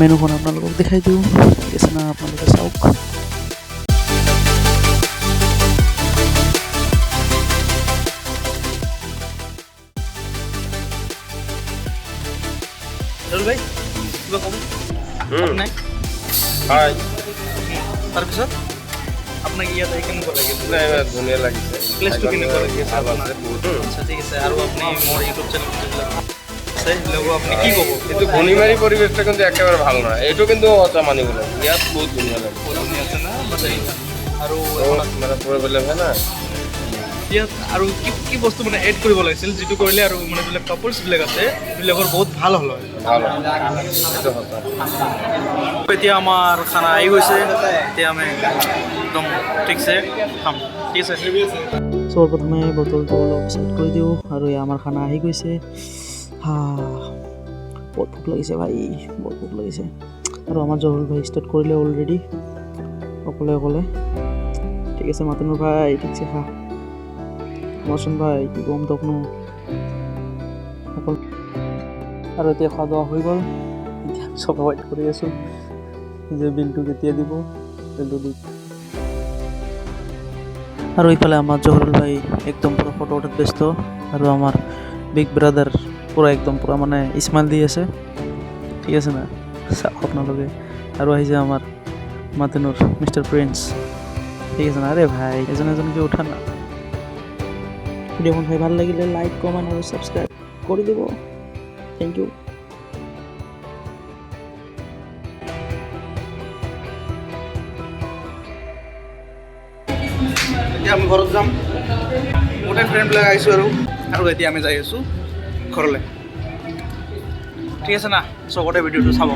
মেনুখন আপোনালোকক দেখাই দিওঁ, ঠিক আছে না, আপোনালোকে চাওক। ভাই কিবা ক'ব নাই? হয়, তাৰপিছত আপোনাক ইয়াত কেনেকুৱা লাগিল? ধুনীয়া লাগিছে, প্লেচটো কেনেকুৱা লাগিছে? বহুত। ঠিক আছে, আৰু আপুনি মোৰ ইউটিউব চেনেল সেইবিলাকো আপুনি কি ক'ব? কিন্তু ঘূৰ্ণিমাৰী পৰিৱেশটা কিন্তু একেবাৰে ভাল নহয়, এইটো কিন্তু সঁচা মানিব লাগে। ইয়াত বহুত ধুনীয়া লাগে, ধুনীয়া আছে না, আৰু মানে পৰিবেশ হয় না। ইয়াত আৰু কি বস্তু মানে এড কৰিব লাগিছিল, যিটো কৰিলে আৰু মানে যিবিলাক কাপলছবিলাক আছে সেইবিলাকৰ বহুত ভাল হ'ল হয়। ভাল এইটো সঁচা। এতিয়া আমাৰ খানা আহি গৈছে, এতিয়া আমি একদম ঠিকছে খাম, ঠিক আছে। চবৰ প্ৰথমে বটলটো অলপ চাইড কৰি দিওঁ, আৰু আমাৰ খানা আহি গৈছে। বহুত ভোক লাগিছে ভাই, বহুত ভোক লাগিছে। আৰু আমাৰ জহৰুল ভাই ষ্টাৰ্ট কৰিলে অলৰেডি, অকলে। ঠিক আছে মাতিনুৰ ভাই, ঠিকছে খা। মৌচুম ভাই কি গম তক নো। আৰু এতিয়া খোৱা দোৱা হৈ গ'ল, এতিয়া চব ৱেইট কৰি আছোঁ যে বিলটো কেতিয়া দিব, বিলটো দি। আৰু ইফালে আমাৰ জহৰুল ভাই একদম পূৰা ফটো উঠাত ব্যস্ত, আৰু আমাৰ বিগ ব্ৰাদাৰ পূৰা একদম পূৰা মানে স্মাইল দি আছে, ঠিক আছে না, চাওক আপোনালোকে। আৰু আহিছে আমাৰ মাতিনুৰ মিষ্টাৰ প্ৰিন্স, ঠিক আছে না। আৰে ভাই এজনকে উঠা না। ভিডিঅ'খন চাই ভাল লাগিলে লাইক, কমেণ্ট আৰু ছাবস্ক্ৰাইব কৰি দিব, থেংক ইউ। এতিয়া আমি ঘৰত যাম, গোটেই ফ্ৰেণ্ডবিলাক আহিছোঁ আৰু এতিয়া আমি যাই আছোঁ ঘৰলৈ, ঠিক আছে না। চবতে ভিডিঅ'টো চাব।